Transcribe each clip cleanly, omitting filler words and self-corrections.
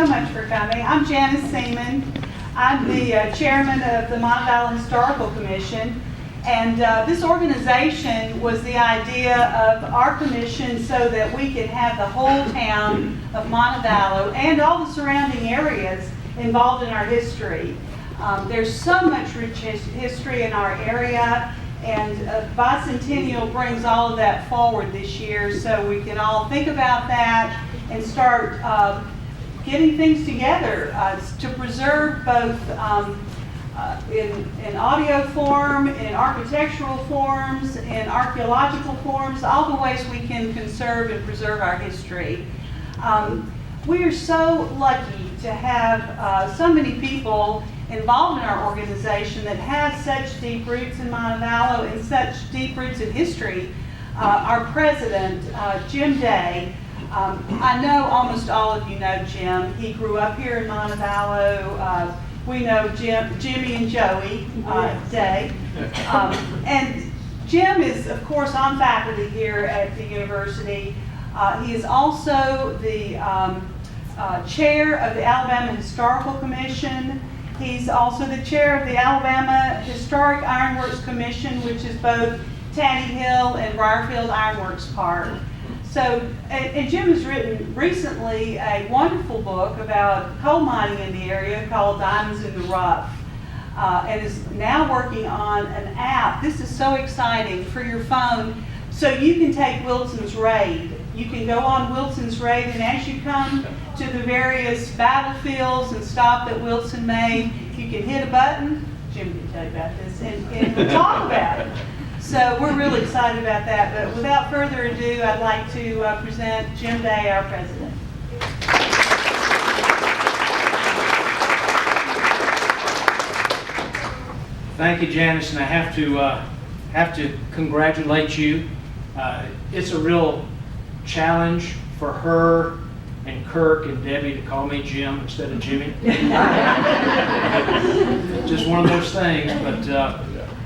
so much for coming. I'm Janice Seaman. I'm the chairman of the Montevallo Historical Commission. And this organization was the idea of our commission so that we could have the whole town of Montevallo and all the surrounding areas involved in our history. There's so much rich history in our area, and Bicentennial brings all of that forward this year so we can all think about that and start getting things together to preserve both in audio form, in architectural forms, in archaeological forms, all the ways we can conserve and preserve our history. We are so lucky to have so many people involved in our organization that have such deep roots in Montevallo and such deep roots in history. Our president, Jim Day, I know almost all of you know Jim. He grew up here in Montevallo. We know Jimmy and Joey Day. And Jim is, of course, on faculty here at the university. He is also the chair of the Alabama Historical Commission. He's also the chair of the Alabama Historic Ironworks Commission, which is both Tanny Hill and Briarfield Ironworks Park. So, and Jim has written recently a wonderful book about coal mining in the area called Diamonds in the Rough, and is now working on an app. This is so exciting for your phone. So you can take Wilson's Raid. You can go on Wilson's Raid, and as you come to the various battlefields and stop that Wilson made, you can hit a button. Jim can tell you about this, and talk about it. So we're really excited about that. But without further ado, I'd like to present Jim Day, our president. Thank you, Janice, and I have to congratulate you. It's a real challenge for her and Kirk and Debbie to call me Jim instead of Jimmy. Just one of those things, but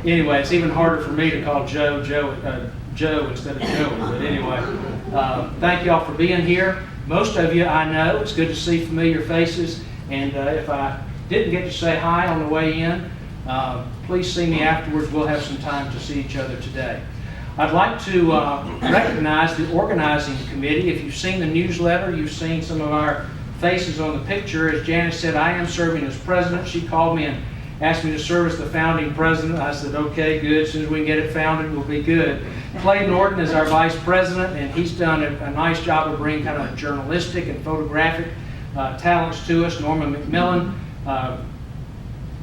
anyway, it's even harder for me to call Joe instead of Joey. But anyway, thank you all for being here. Most of you I know. It's good to see familiar faces. And if I didn't get to say hi on the way in, please see me afterwards. We'll have some time to see each other today. I'd like to recognize the organizing committee. If you've seen the newsletter, you've seen some of our faces on the picture. As Janice said, I am serving as president. She called me and asked me to serve as the founding president. I said, okay, good. As soon as we can get it founded, we'll be good. Clay Norton is our vice president, and he's done a nice job of bringing kind of journalistic and photographic talents to us. Norma McMillan,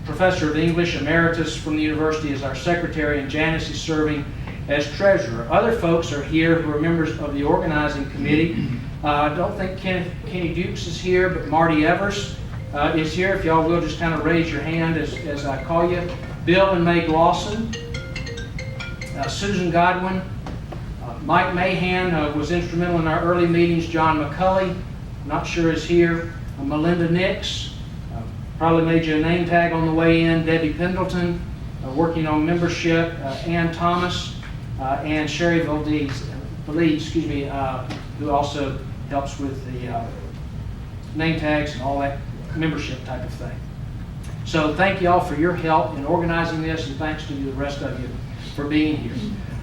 professor of English emeritus from the university, is our secretary, and Janice is serving as treasurer. Other folks are here who are members of the organizing committee. I don't think Kenny Dukes is here, but Marty Evers is here. If y'all will just kind of raise your hand as I call you. Bill and May Glawson, Susan Godwin, Mike Mahan was instrumental in our early meetings. John McCulley, not sure is here. Melinda Nix, probably made you a name tag on the way in. Debbie Pendleton, working on membership. Ann Thomas, and Sherry Valdez, who also helps with the name tags and all that membership type of thing. So thank you all for your help in organizing this, and thanks to the rest of you for being here.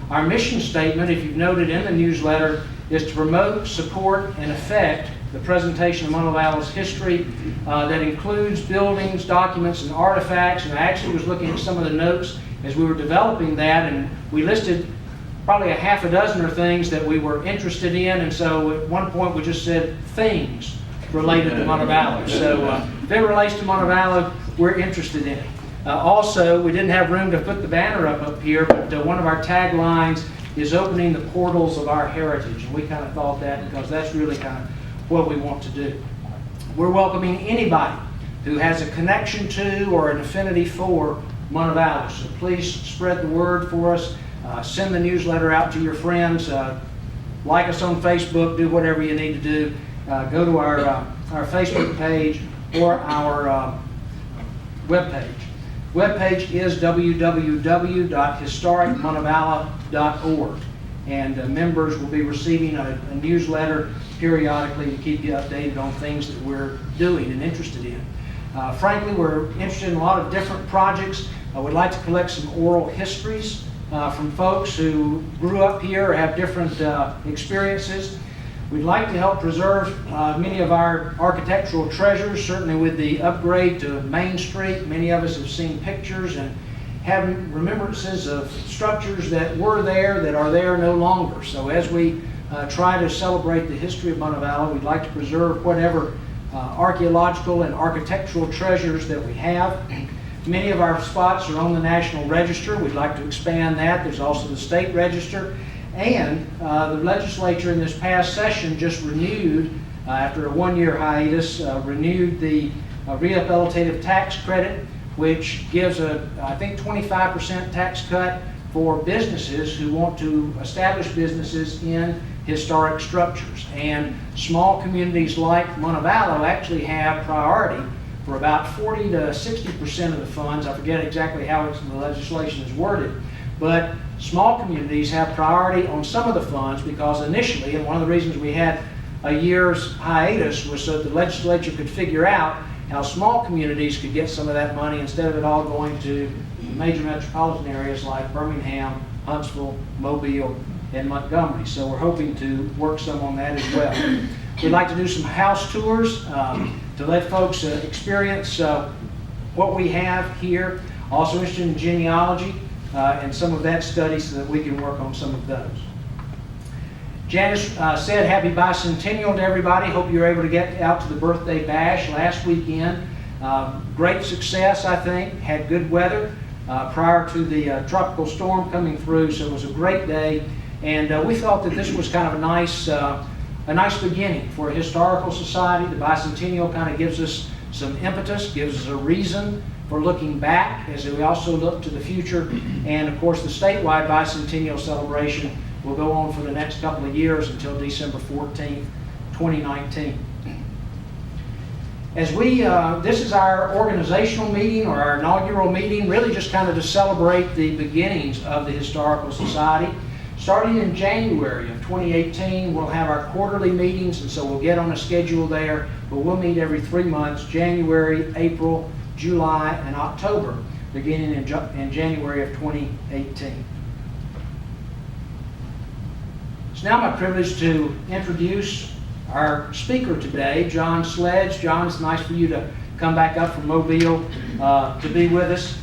Our mission statement, if you've noted in the newsletter, is to promote, support, and affect the presentation of Montevallo's history that includes buildings, documents, and artifacts. And I actually was looking at some of the notes as we were developing that, and we listed probably a half a dozen or things that we were interested in, and so at one point we just said things related to Montevallo. So if it relates to Montevallo, we're interested in it. Also, we didn't have room to put the banner up here, but one of our taglines is opening the portals of our heritage, and we kind of thought that because that's really kind of what we want to do. We're welcoming anybody who has a connection to or an affinity for Montevallo, so please spread the word for us. Send the newsletter out to your friends. Like us on Facebook. Do whatever you need to do. Go to our Facebook page or our webpage. Webpage is www.historicmontevallo.org. and members will be receiving a newsletter periodically to keep you updated on things that we're doing and interested in. Frankly, we're interested in a lot of different projects. I would like to collect some oral histories from folks who grew up here or have different experiences. We'd like to help preserve many of our architectural treasures, certainly with the upgrade to Main Street. Many of us have seen pictures and have remembrances of structures that were there that are there no longer. So as we try to celebrate the history of Montevallo, we'd like to preserve whatever archaeological and architectural treasures that we have. Many of our spots are on the National Register. We'd like to expand that. There's also the State Register. And the legislature in this past session just renewed, after a one-year hiatus, renewed the rehabilitative tax credit, which gives a, I think, 25% tax cut for businesses who want to establish businesses in historic structures. And small communities like Montevallo actually have priority for about 40 to 60% of the funds. I forget exactly how the legislation is worded, but small communities have priority on some of the funds because initially, and one of the reasons we had a year's hiatus was so that the legislature could figure out how small communities could get some of that money instead of it all going to major metropolitan areas like Birmingham, Huntsville, Mobile, and Montgomery. So we're hoping to work some on that as well. We'd like to do some house tours to let folks experience what we have here. Also interested in genealogy and some of that study so that we can work on some of those. Janice said happy bicentennial to everybody. Hope you were able to get out to the birthday bash last weekend. Great success, I think. Had good weather prior to the tropical storm coming through, so it was a great day. And we thought that this was kind of a nice beginning for a historical society. The bicentennial kind of gives us some impetus, gives us a reason for looking back as we also look to the future. And of course, the statewide bicentennial celebration will go on for the next couple of years until December 14th, 2019. As this is our organizational meeting or our inaugural meeting, really just kind of to celebrate the beginnings of the Historical Society. Starting in January of 2018, we'll have our quarterly meetings, and so we'll get on a schedule there, but we'll meet every 3 months, January, April, July, and October, beginning in January of 2018. It's now my privilege to introduce our speaker today, John Sledge. John, it's nice for you to come back up from Mobile to be with us.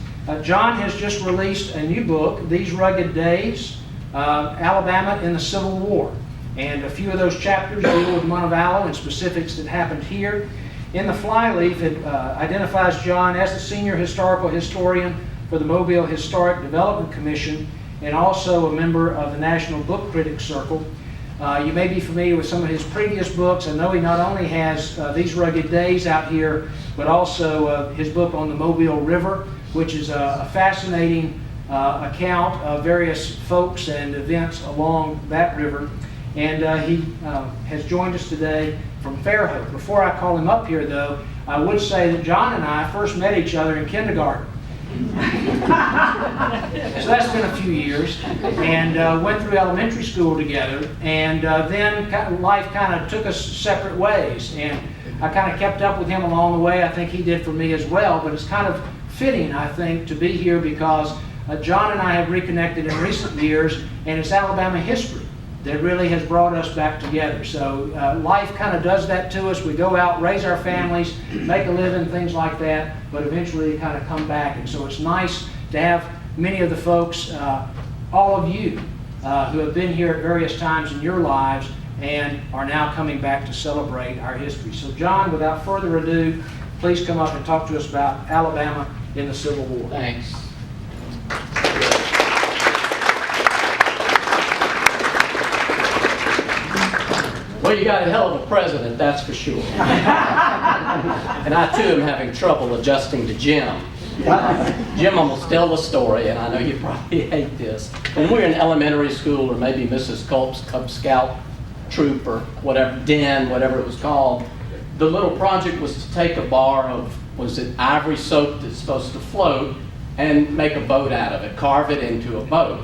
John has just released a new book, These Rugged Days, Alabama in the Civil War. And a few of those chapters deal with Montevallo and specifics that happened here. In the flyleaf, it identifies John as the senior historical historian for the Mobile Historic Development Commission and also a member of the National Book Critics Circle. You may be familiar with some of his previous books. I know he not only has These Rugged Days out here, but also his book on the Mobile River, which is a fascinating account of various folks and events along that river. And he has joined us today from Fairhope. Before I call him up here, though, I would say that John and I first met each other in kindergarten. So that's been a few years, and went through elementary school together, and then life kind of took us separate ways, and I kind of kept up with him along the way. I think he did for me as well, but it's kind of fitting, I think, to be here because John and I have reconnected in recent years, and it's Alabama history that really has brought us back together. So life kind of does that to us. We go out, raise our families, make a living, things like that, but eventually kind of come back. And so it's nice to have many of the folks, all of you, who have been here at various times in your lives and are now coming back to celebrate our history. So John, without further ado, please come up and talk to us about Alabama in the Civil War. Thanks. Well, you got a hell of a president, that's for sure. And I too am having trouble adjusting to Jim. Jim almost tell the story, and I know you probably hate this. When we were in elementary school, or maybe Mrs. Culp's Cub Scout troop, or whatever, den, whatever it was called, the little project was to take a bar of, was it ivory soap that's supposed to float, and make a boat out of it, carve it into a boat.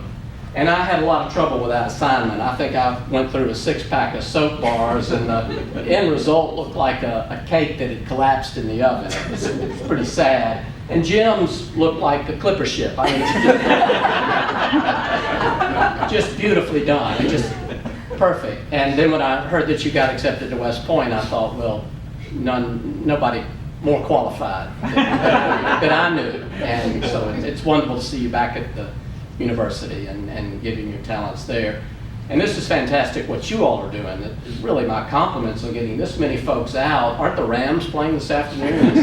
And I had a lot of trouble with that assignment. I think I went through a 6-pack of soap bars, and the end result looked like a cake that had collapsed in the oven. It was pretty sad. And Jim's looked like a clipper ship. I mean, it's just beautifully done. It just perfect. And then when I heard that you got accepted to West Point, I thought, well, nobody more qualified than I knew. And so it's wonderful to see you back at the university and giving your talents there. And this is fantastic what you all are doing. It's really my compliments on getting this many folks out. Aren't the Rams playing this afternoon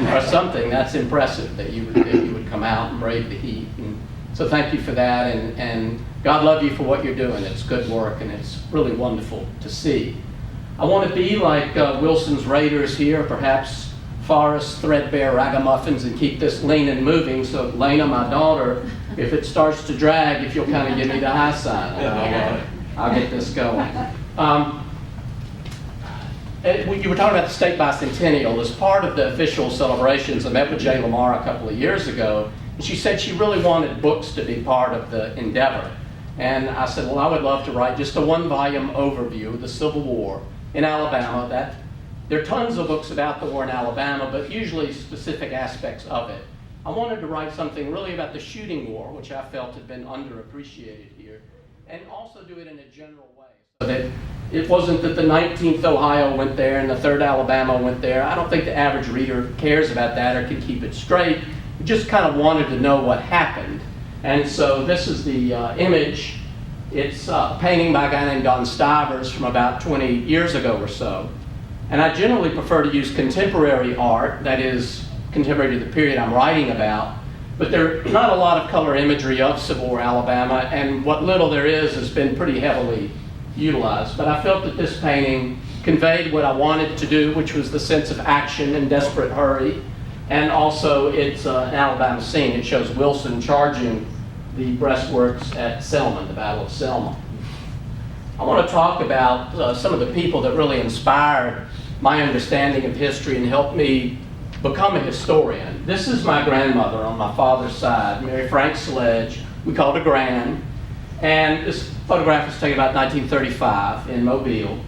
or something? That's impressive that you would come out and brave the heat. And so thank you for that, and God love you for what you're doing. It's good work, and it's really wonderful to see. I want to be like Wilson's Raiders here, perhaps Forrest threadbare ragamuffins, and keep this lean and moving. So Lena, my daughter, if it starts to drag, if you'll kind of give me the high sign, I'll get this going. You were talking about the state bicentennial. As part of the official celebrations, I met with Jay Lamar a couple of years ago, and she said she really wanted books to be part of the endeavor. And I said, well, I would love to write just a 1-volume overview of the Civil War in Alabama. There are tons of books about the war in Alabama, but usually specific aspects of it. I wanted to write something really about the shooting war, which I felt had been underappreciated here, and also do it in a general way. So that it wasn't that the 19th Ohio went there and the 3rd Alabama went there. I don't think the average reader cares about that or can keep it straight. We just kind of wanted to know what happened. And so this is the image. It's a painting by a guy named Don Stivers from about 20 years ago or so. And I generally prefer to use contemporary art, that is, contemporary to the period I'm writing about, but there's not a lot of color imagery of Civil War Alabama, and what little there is has been pretty heavily utilized. But I felt that this painting conveyed what I wanted to do, which was the sense of action and desperate hurry, and also it's an Alabama scene. It shows Wilson charging the breastworks at Selma, the Battle of Selma. I want to talk about some of the people that really inspired my understanding of history and helped me become a historian. This is my grandmother on my father's side, Mary Frank Sledge. We called her Gran. And this photograph was taken about 1935 in Mobile.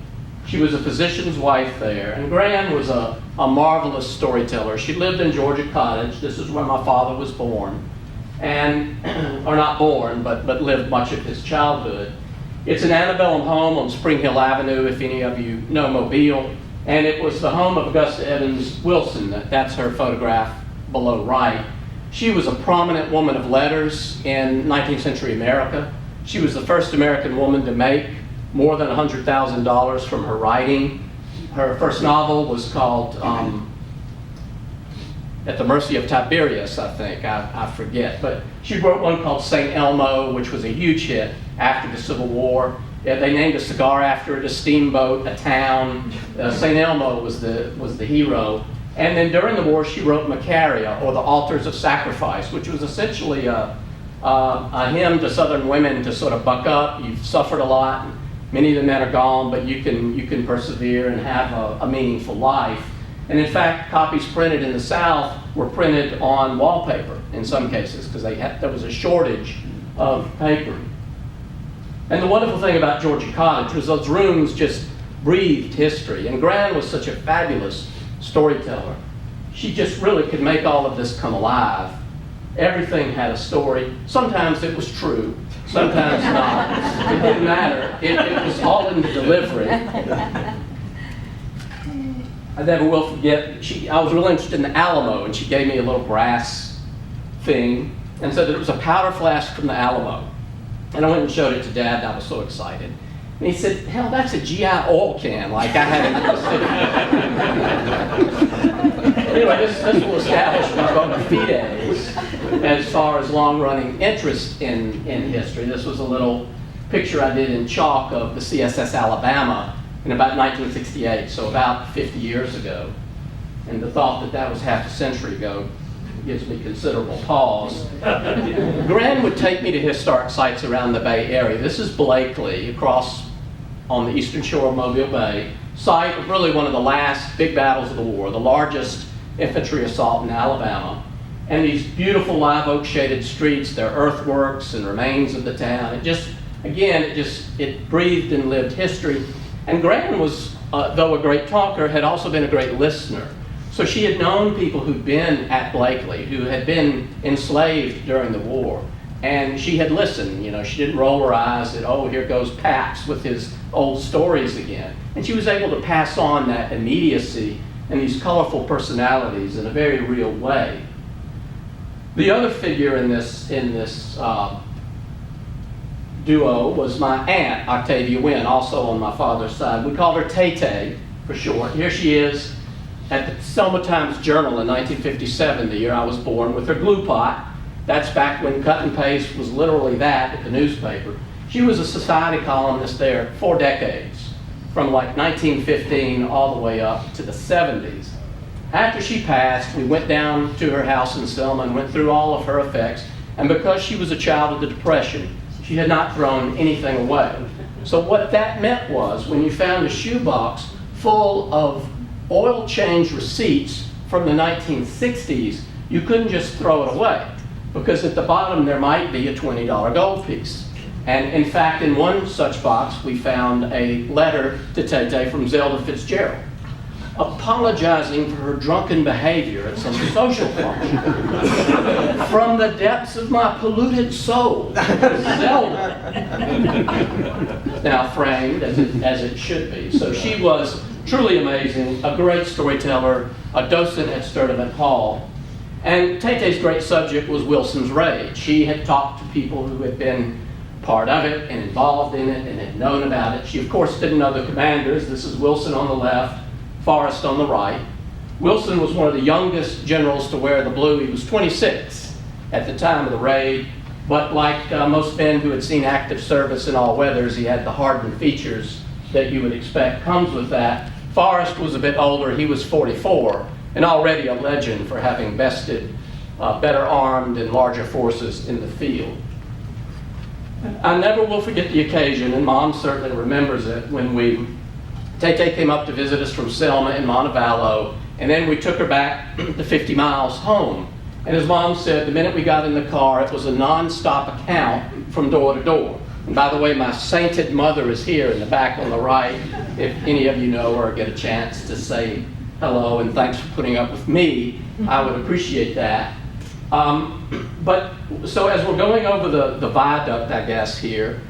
She was a physician's wife there. And Gran was a marvelous storyteller. She lived in Georgia Cottage. This is where my father was born. And, or not born, but lived much of his childhood. It's an antebellum home on Spring Hill Avenue, if any of you know Mobile. And it was the home of Augusta Evans Wilson. That's her photograph below right. She was a prominent woman of letters in 19th century America. She was the first American woman to make more than $100,000 from her writing. Her first novel was called At the Mercy of Tiberius, I think. I forget. But she wrote one called St. Elmo, which was a huge hit after the Civil War. Yeah, they named a cigar after it, a steamboat, a town. St. Elmo was the hero. And then during the war, she wrote Macaria, or the Altars of Sacrifice, which was essentially a hymn to Southern women to sort of buck up. You've suffered a lot. Many of the men are gone, but you can persevere and have a meaningful life. And in fact, copies printed in the South were printed on wallpaper in some cases because there was a shortage of paper. And the wonderful thing about Georgia Cottage was those rooms just breathed history. And Gran was such a fabulous storyteller. She just really could make all of this come alive. Everything had a story. Sometimes it was true, sometimes not. It didn't matter. It was all in the delivery. I never will forget, I was really interested in the Alamo, and she gave me a little brass thing and said that it was a powder flask from the Alamo. And I went and showed it to Dad, and I was so excited. And he said, hell, that's a GI oil can, like I had it. Anyway, this will establish my bona fides as far as long-running interest in history. This was a little picture I did in chalk of the CSS Alabama in about 1968, so about 50 years ago. And the thought that was half a century ago gives me considerable pause. Gran would take me to historic sites around the Bay Area. This is Blakely, across on the eastern shore of Mobile Bay, site of really one of the last big battles of the war, the largest infantry assault in Alabama. and these beautiful live oak shaded streets, their earthworks and remains of the town. It breathed and lived history. And Gran was, though a great talker, had also been a great listener. So she had known people who'd been at Blakely, who had been enslaved during the war. And she had listened, she didn't roll her eyes at, oh, here goes Pax with his old stories again. And she was able to pass on that immediacy and these colorful personalities in a very real way. The other figure in this duo was my aunt, Octavia Wynn, also on my father's side. We called her Tay-Tay for short. Here she is at the Selma Times-Journal in 1957, the year I was born, with her glue pot. That's back when cut and paste was literally that at the newspaper. She was a society columnist there 4 decades, from like 1915 all the way up to the 70s. After she passed, we went down to her house in Selma and went through all of her effects. And because she was a child of the Depression, she had not thrown anything away. So what that meant was, when you found a shoebox full of oil change receipts from the 1960s, you couldn't just throw it away, because at the bottom there might be a $20 gold piece. And in fact, in one such box, we found a letter to Tay-Tay from Zelda Fitzgerald, apologizing for her drunken behavior at some social function. From the depths of my polluted soul, Zelda. Now framed as it should be. So she was truly amazing, a great storyteller, a docent at Sturdivant Hall. And Tay-Tay's great subject was Wilson's Raid. She had talked to people who had been part of it and involved in it and had known about it. She, of course, didn't know the commanders. This is Wilson on the left, Forrest on the right. Wilson was one of the youngest generals to wear the blue. He was 26 at the time of the raid, but like most men who had seen active service in all weathers, he had the hardened features that you would expect comes with that. Forrest was a bit older. He was 44. And already a legend for having bested better armed and larger forces in the field. I never will forget the occasion, and Mom certainly remembers it, when Tay-Tay came up to visit us from Selma in Montevallo, and then we took her back the 50 miles home. And as Mom said, the minute we got in the car, it was a non-stop account from door to door. And by the way, my sainted mother is here in the back on the right. If any of you know her or get a chance to say hello and thanks for putting up with me, I would appreciate that. But so as we're going over the viaduct, I guess, here,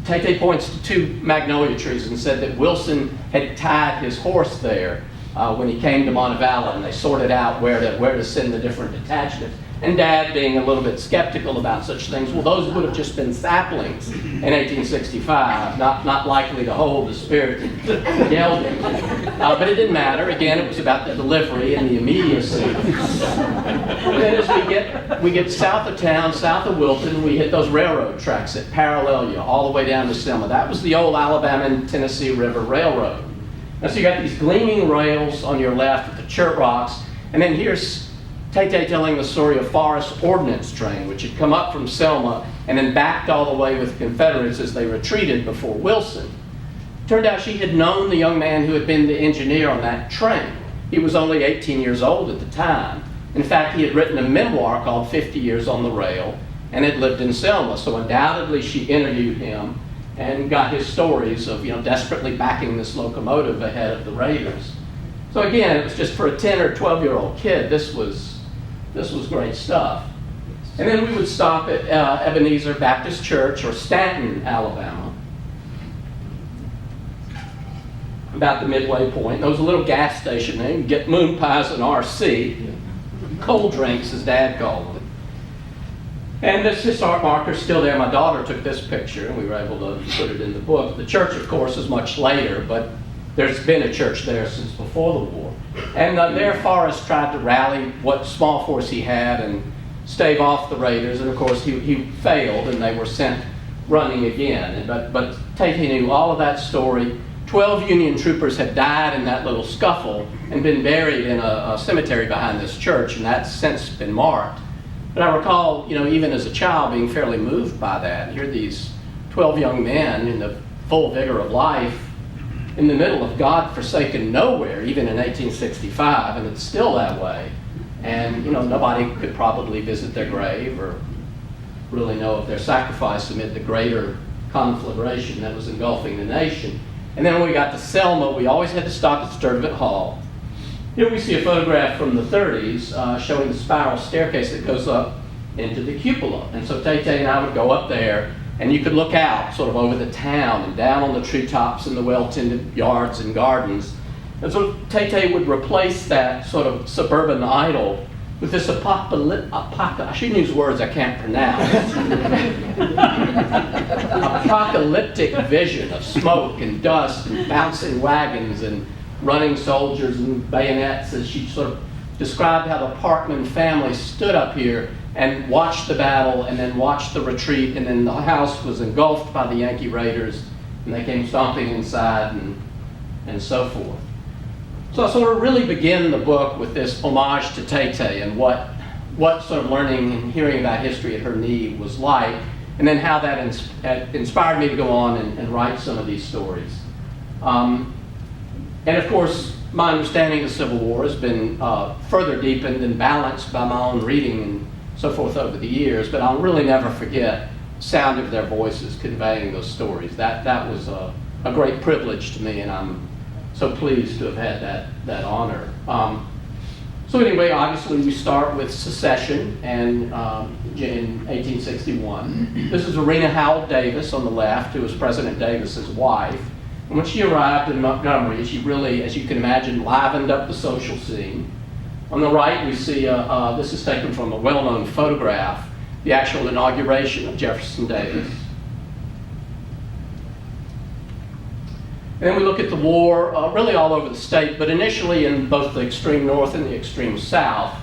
Tay-Tay points to 2 magnolia trees and said that Wilson had tied his horse there when he came to Montevallo, and they sorted out where to send the different detachments. And Dad, being a little bit skeptical about such things, well, those would have just been saplings in 1865, not likely to hold the spirit of gelding. But it didn't matter. Again, it was about the delivery and the immediacy. And then as we get south of town, south of Wilton, we hit those railroad tracks that parallel you all the way down to Selma. That was the old Alabama and Tennessee River Railroad. Now, so you got these gleaming rails on your left with the chert rocks, and then here's Tay-Tay telling the story of Forrest's ordnance train, which had come up from Selma and then backed all the way with the Confederates as they retreated before Wilson. Turned out she had known the young man who had been the engineer on that train. He was only 18 years old at the time. In fact, he had written a memoir called 50 Years on the Rail and had lived in Selma, so undoubtedly she interviewed him and got his stories of desperately backing this locomotive ahead of the raiders. So again, it was just for a 10 or 12-year-old kid, this was great stuff. And then we would stop at Ebenezer Baptist Church, or Stanton, Alabama, about the midway point. There was a little gas station there. You get moon pies and RC, cold drinks as Dad called them. And this historic marker is still there. My daughter took this picture, and we were able to put it in the book. The church, of course, is much later, but there's been a church there since before the war. And there Forrest tried to rally what small force he had and stave off the raiders, and of course he failed, and they were sent running again. But Tay-Tay knew all of that story. 12 Union troopers had died in that little scuffle and been buried in a cemetery behind this church, and that's since been marked. But I recall, even as a child, being fairly moved by that. Here these 12 young men in the full vigor of life, in the middle of God-forsaken nowhere, even in 1865, and it's still that way. And, nobody could probably visit their grave or really know of their sacrifice amid the greater conflagration that was engulfing the nation. And then when we got to Selma, we always had to stop at Sturtevant Hall. Here we see a photograph from the 30s showing the spiral staircase that goes up into the cupola. And so Tay-Tay and I would go up there, and you could look out sort of over the town and down on the treetops and the well-tended yards and gardens. And so Tay-Tay would replace that sort of suburban idyll with this I shouldn't use words I can't pronounce. Apocalyptic vision of smoke and dust and bouncing wagons and running soldiers and bayonets, as she sort of described how the Parkman family stood up here and watched the battle and then watched the retreat, and then the house was engulfed by the Yankee Raiders and they came stomping inside and so forth. So I sort of really begin the book with this homage to Tay-Tay and what sort of learning and hearing about history at her knee was like, and then how that inspired me to go on and write some of these stories. And of course, my understanding of the Civil War has been further deepened and balanced by my own reading and so forth over the years, but I'll really never forget the sound of their voices conveying those stories. That was a great privilege to me, and I'm so pleased to have had that honor. So anyway, obviously we start with secession and in 1861. This is Arena Howell Davis on the left, who was President Davis's wife. And when she arrived in Montgomery, she really, as you can imagine, livened up the social scene. On the right, we see, this is taken from a well-known photograph, the actual inauguration of Jefferson Davis. And then we look at the war really all over the state, but initially in both the extreme north and the extreme south.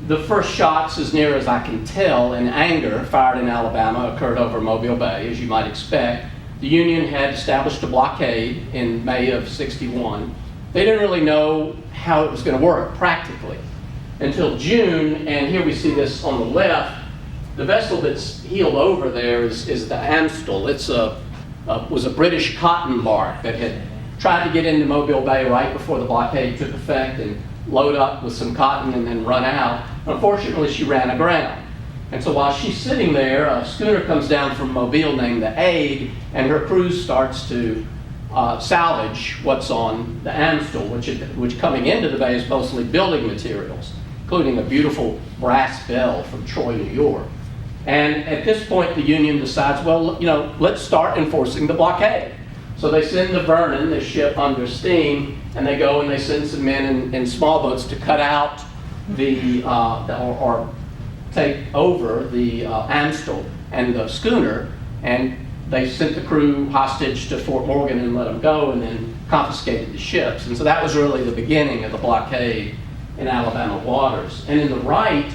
The first shots, as near as I can tell, in anger, fired in Alabama, occurred over Mobile Bay, as you might expect. The Union had established a blockade in May of '61. They didn't really know how it was going to work practically until June, and here we see this on the left. The vessel that's heeled over there is the Amstel. It's was a British cotton bark that had tried to get into Mobile Bay right before the blockade took effect and load up with some cotton and then run out. Unfortunately, she ran aground. And so while she's sitting there, a schooner comes down from Mobile named the Aid, and her crew starts to salvage what's on the Amstel, which coming into the bay is mostly building materials, including a beautiful brass bell from Troy, New York. And at this point, the Union decides, well, let's start enforcing the blockade. So they send the Vernon, the ship under steam, and they go and they send some men in small boats to cut out or take over the Amstel and the schooner, and they sent the crew hostage to Fort Morgan and let them go, and then confiscated the ships. And so that was really the beginning of the blockade in Alabama waters. And in the right,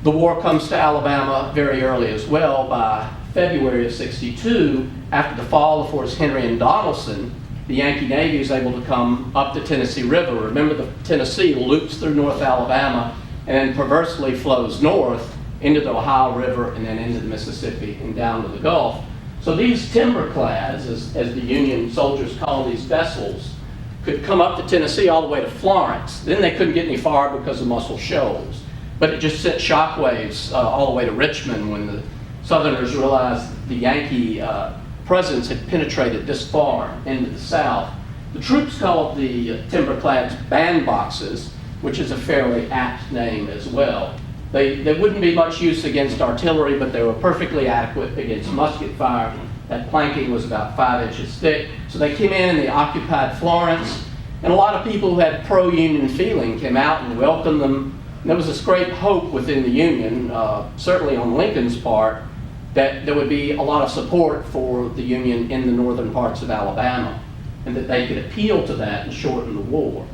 the war comes to Alabama very early as well. By February of '62, after the fall of Forts Henry and Donelson, the Yankee Navy is able to come up the Tennessee River. Remember, the Tennessee loops through North Alabama and then perversely flows north into the Ohio River and then into the Mississippi and down to the Gulf. So these timber-clads, as the Union soldiers call these vessels, could come up the Tennessee all the way to Florence. Then they couldn't get any farther because of Muscle Shoals. But it just sent shockwaves all the way to Richmond when the Southerners realized the Yankee presence had penetrated this far into the South. The troops called the timber-clads bandboxes, which is a fairly apt name as well. They wouldn't be much use against artillery, but they were perfectly adequate against musket fire. That planking was about 5 inches thick. So they came in and they occupied Florence, and a lot of people who had pro-Union feeling came out and welcomed them. And there was this great hope within the Union, certainly on Lincoln's part, that there would be a lot of support for the Union in the northern parts of Alabama, and that they could appeal to that and shorten the war.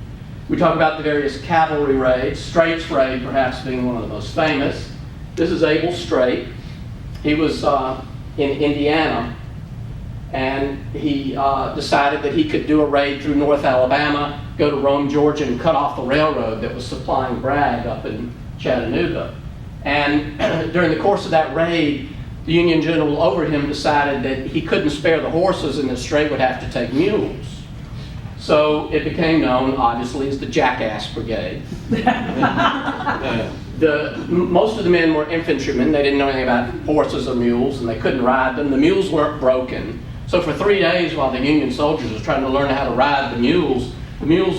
We talk about the various cavalry raids, Straight's raid perhaps being one of the most famous. This is Abel Strait. He was in Indiana, and he decided that he could do a raid through North Alabama, go to Rome, Georgia, and cut off the railroad that was supplying Bragg up in Chattanooga. And during the course of that raid, the Union general over him decided that he couldn't spare the horses and that Strait would have to take mules. So it became known, obviously, as the Jackass Brigade. Most of the men were infantrymen. They didn't know anything about horses or mules, and they couldn't ride them. The mules weren't broken. So for 3 days, while the Union soldiers were trying to learn how to ride the mules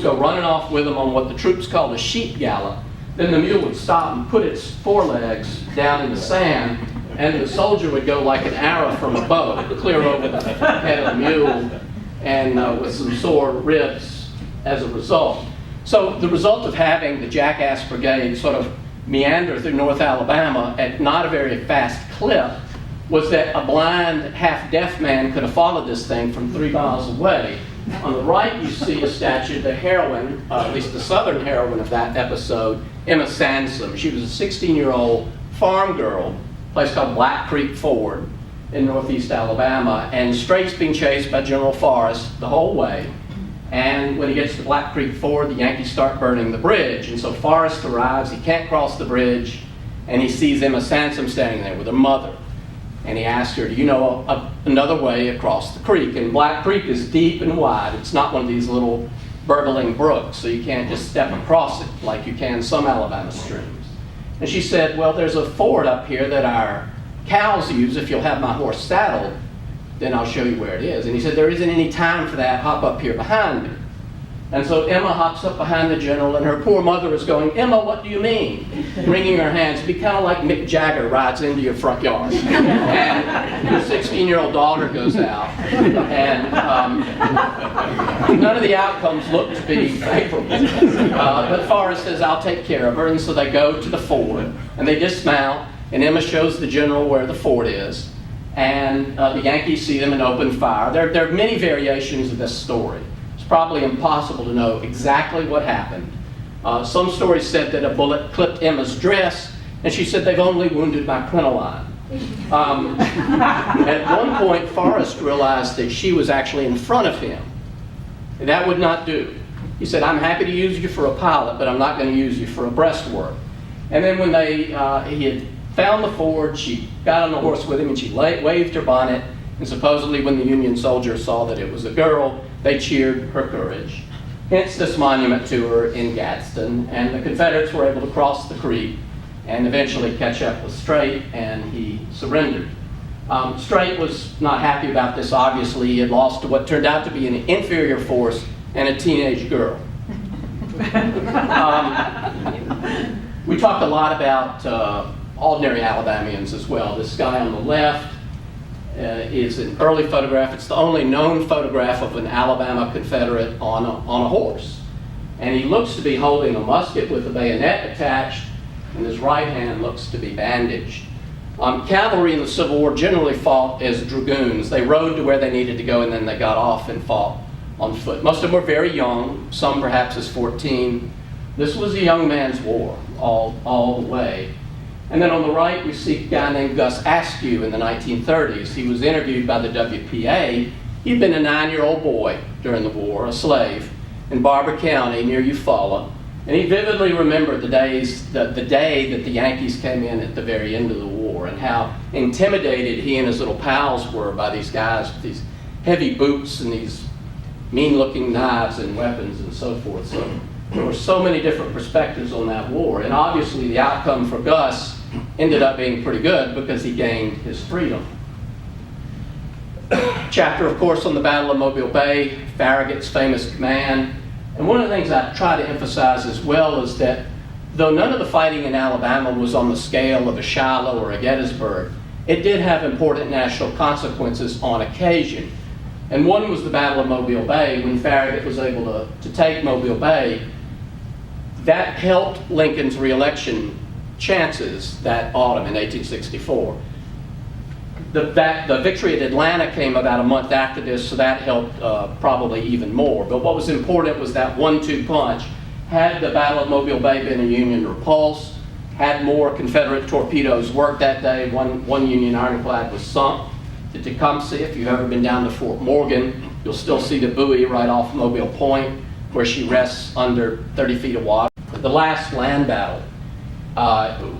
go running off with them on what the troops called a sheep gallop. Then the mule would stop and put its forelegs down in the sand, and the soldier would go like an arrow from a bow, clear over the head of the mule, and with some sore ribs as a result. So the result of having the Jackass Brigade sort of meander through North Alabama at not a very fast clip was that a blind, half-deaf man could have followed this thing from 3 miles away. On the right, you see a statue of the heroine, at least the southern heroine of that episode, Emma Sansom. She was a 16-year-old farm girl, a place called Black Creek Ford in northeast Alabama, and Straight's being chased by General Forrest the whole way. And when he gets to Black Creek Ford, the Yankees start burning the bridge. And so Forrest arrives, he can't cross the bridge, and he sees Emma Sansom standing there with her mother. And he asks her, do you know another way across the creek? And Black Creek is deep and wide. It's not one of these little burbling brooks, so you can't just step across it like you can some Alabama streams. And she said, well, there's a ford up here that our cows use. If you'll have my horse saddled, then I'll show you where it is. And he said, there isn't any time for that. Hop up here behind me. And so Emma hops up behind the general, and her poor mother is going, Emma, what do you mean? Wringing her hands. It'd be kind of like Mick Jagger rides into your front yard. And your 16-year-old daughter goes out. And none of the outcomes look to be favorable. But Forrest says, I'll take care of her. And so they go to the ford, and they dismount, and Emma shows the general where the ford is. And the Yankees see them and open fire. There are many variations of this story. It's probably impossible to know exactly what happened. Some stories said that a bullet clipped Emma's dress, and she said, they've only wounded my crinoline. At one point, Forrest realized that she was actually in front of him. That would not do. He said, I'm happy to use you for a pilot, but I'm not going to use you for a breastwork. And then when he had found the ford, she got on the horse with him, and she waved her bonnet, and supposedly when the Union soldiers saw that it was a girl, they cheered her courage. Hence this monument to her in Gadsden, and the Confederates were able to cross the creek and eventually catch up with Strait, and he surrendered. Strait was not happy about this, obviously. He had lost to what turned out to be an inferior force and a teenage girl. We talked a lot about ordinary Alabamians as well. This guy on the left is an early photograph. It's the only known photograph of an Alabama Confederate on a horse. And he looks to be holding a musket with a bayonet attached, and his right hand looks to be bandaged. Cavalry in the Civil War generally fought as dragoons. They rode to where they needed to go, and then they got off and fought on foot. Most of them were very young, some perhaps as 14. This was a young man's war all the way. And then on the right, we see a guy named Gus Askew in the 1930s. He was interviewed by the WPA. He'd been a 9-year-old boy during the war, a slave, in Barber County near Eufaula. And he vividly remembered the day that the Yankees came in at the very end of the war, and how intimidated he and his little pals were by these guys with these heavy boots and these mean-looking knives and weapons and so forth. So there were so many different perspectives on that war. And obviously the outcome for Gus ended up being pretty good because he gained his freedom. Chapter, of course, on the Battle of Mobile Bay, Farragut's famous command. And one of the things I try to emphasize as well is that though none of the fighting in Alabama was on the scale of a Shiloh or a Gettysburg, it did have important national consequences on occasion. And one was the Battle of Mobile Bay. When Farragut was able to take Mobile Bay, that helped Lincoln's re-election chances that autumn in 1864. The victory at Atlanta came about a month after this, so that helped probably even more. But what was important was that 1-2 punch. Had the Battle of Mobile Bay been a Union repulse, had more Confederate torpedoes worked that day, one Union ironclad was sunk. The Tecumseh, if you've ever been down to Fort Morgan, you'll still see the buoy right off Mobile Point, where she rests under 30 feet of water. The last land battle,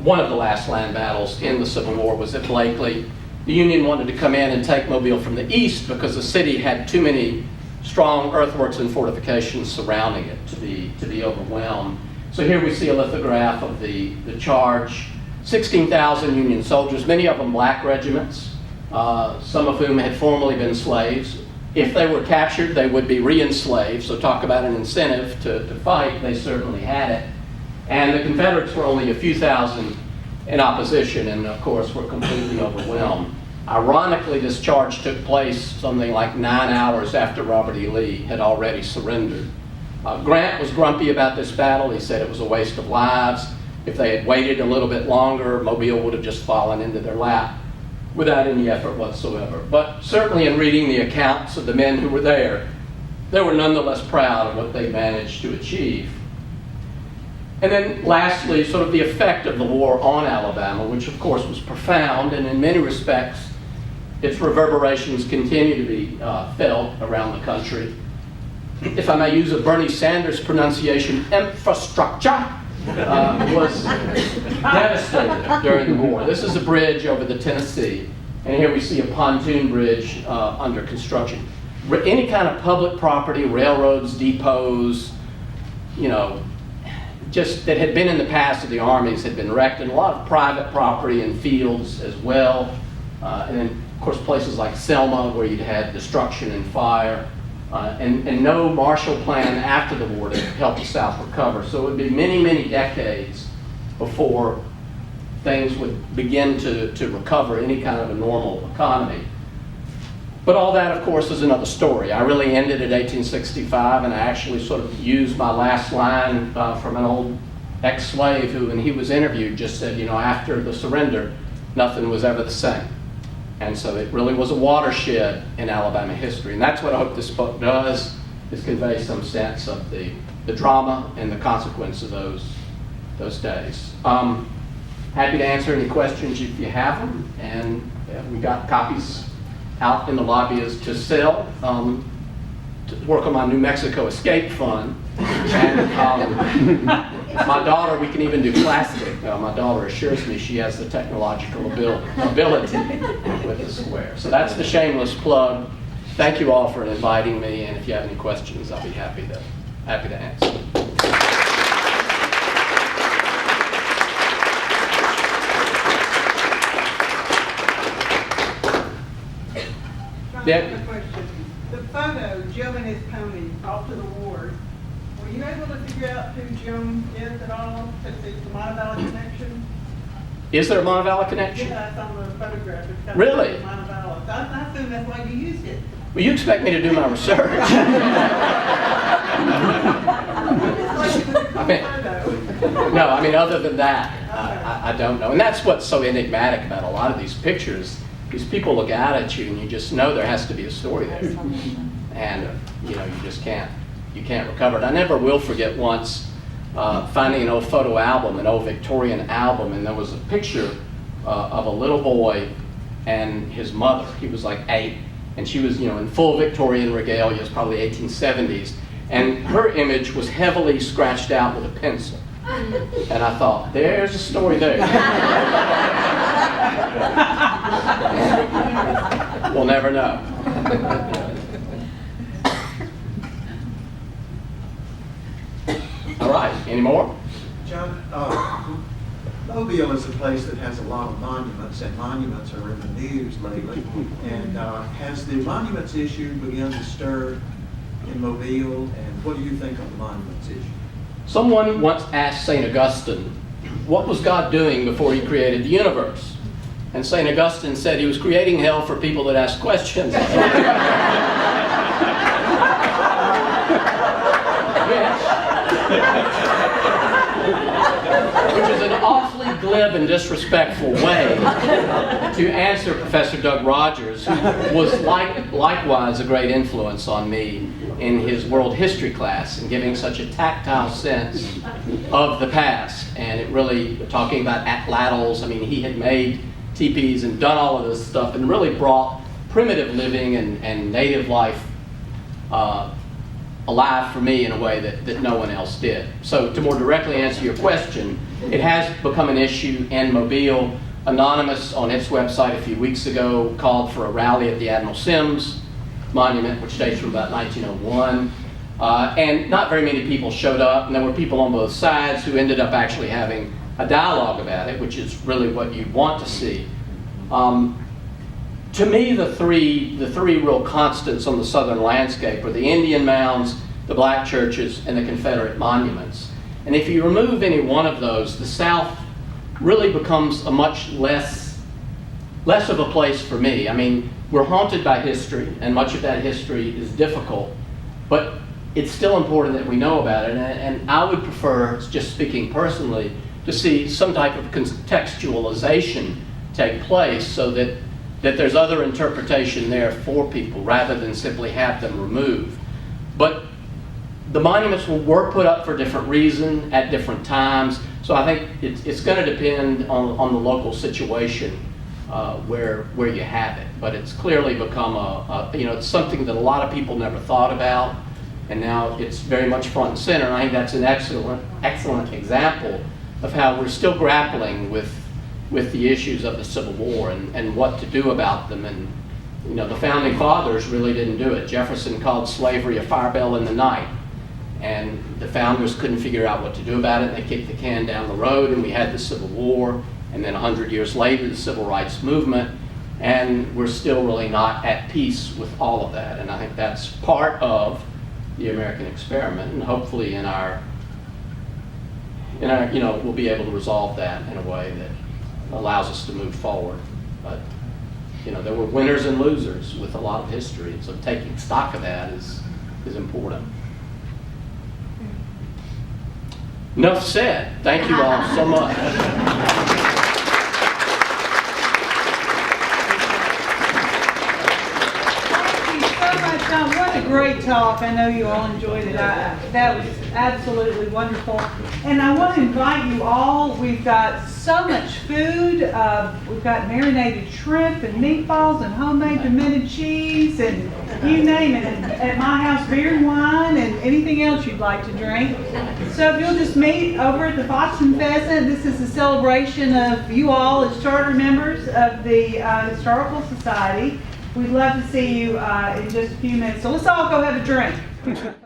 one of the last land battles in the Civil War was at Blakely. The Union wanted to come in and take Mobile from the east because the city had too many strong earthworks and fortifications surrounding it to be overwhelmed. So here we see a lithograph of the charge. 16,000 Union soldiers, many of them black regiments, some of whom had formerly been slaves. If they were captured, they would be re-enslaved, so talk about an incentive to fight. They certainly had it. And the Confederates were only a few thousand in opposition, and of course were completely overwhelmed. Ironically, this charge took place something like 9 hours after Robert E. Lee had already surrendered. Grant was grumpy about this battle. He said it was a waste of lives. If they had waited a little bit longer, Mobile would have just fallen into their lap without any effort whatsoever. But certainly in reading the accounts of the men who were there, they were nonetheless proud of what they managed to achieve. And then lastly, sort of the effect of the war on Alabama, which of course was profound, and in many respects, its reverberations continue to be felt around the country. If I may use a Bernie Sanders pronunciation, infrastructure was devastated during the war. This is a bridge over the Tennessee, and here we see a pontoon bridge under construction. Any kind of public property, railroads, depots, you know, just that had been in the past of the armies had been wrecked, and a lot of private property and fields as well. And then, of course, places like Selma where you'd had destruction and fire. And no Marshall Plan after the war to help the South recover. So it would be many, many decades before things would begin to recover any kind of a normal economy. But all that, of course, is another story. I really ended at 1865, and I actually sort of used my last line from an old ex-slave who, when he was interviewed, just said, you know, after the surrender, nothing was ever the same. And so it really was a watershed in Alabama history. And that's what I hope this book does, is convey some sense of the drama and the consequence of those days. Happy to answer any questions if you have them. And we got copies out in the lobby is to sell, to work on my New Mexico Escape Fund. And my daughter, we can even do plastic. My daughter assures me she has the technological ability with the square. So that's the shameless plug. Thank you all for inviting me, and if you have any questions, I'll be happy to answer. John, I have a question. The photo, Jim and his pony off to the ward, were you able to figure out who Jim is at all? Because it's the Montevallo connection? Is there a Montevallo connection? Yeah, it's on the photograph. It's got Really? Montevallo. I assume that's why you used it. Well, you expect me to do my research. No, I mean, other than that, I don't know. And that's what's so enigmatic about a lot of these pictures. These people look out at you and you just know there has to be a story there. And, you know, you can't recover it. I never will forget once finding an old photo album, an old Victorian album, and there was a picture of a little boy and his mother. He was like 8, and she was, you know, in full Victorian regalia. It was probably 1870s. And her image was heavily scratched out with a pencil. And I thought, there's a story there. We'll never know. All right, any more? John, Mobile is a place that has a lot of monuments, and monuments are in the news lately. And has the monuments issue begun to stir in Mobile, and what do you think of the monuments issue? Someone once asked St. Augustine, what was God doing before he created the universe? And St. Augustine said he was creating hell for people that ask questions. Which is an awfully glib and disrespectful way to answer Professor Doug Rogers, who was likewise a great influence on me in his world history class and giving such a tactile sense of the past. And it really, talking about atlatls, I mean, he had made teepees and done all of this stuff and really brought primitive living and native life alive for me in a way that no one else did. So to more directly answer your question, it has become an issue in Mobile. Anonymous on its website a few weeks ago called for a rally at the Admiral Sims monument, which dates from about 1901. And not very many people showed up, and there were people on both sides who ended up actually having a dialogue about it, which is really what you want to see. To me, the three real constants on the southern landscape are the Indian mounds, the black churches, and the Confederate monuments. And if you remove any one of those, the South really becomes a much less of a place for me. I mean, we're haunted by history, and much of that history is difficult, but it's still important that we know about it. And I would prefer, just speaking personally, to see some type of contextualization take place so that there's other interpretation there for people rather than simply have them removed. But the monuments were put up for different reasons at different times, so I think it's going to depend on the local situation where you have it. But it's clearly become it's something that a lot of people never thought about, and now it's very much front and center. And I think that's an excellent example of how we're still grappling with the issues of the Civil War and what to do about them. And the founding fathers really didn't do it. Jefferson called slavery a fire bell in the night, and the founders couldn't figure out what to do about it. They kicked the can down the road, and we had the Civil War, and then 100 years later the Civil Rights Movement, and we're still really not at peace with all of that. And I think that's part of the American experiment, and hopefully in our we'll be able to resolve that in a way that allows us to move forward. But there were winners and losers with a lot of history, so taking stock of that is important. Enough said. Thank you all so much. Thank you so much, John. What a great talk. I know you all enjoyed it. That was absolutely wonderful. And I want to invite you all. We've got so much food. We've got marinated shrimp and meatballs and homemade pimento cheese and you name it. At my house, beer and wine and anything else you'd like to drink. So if you'll just meet over at the Fox and Pheasant, this is a celebration of you all as charter members of the Historical Society. We'd love to see you in just a few minutes. So let's all go have a drink.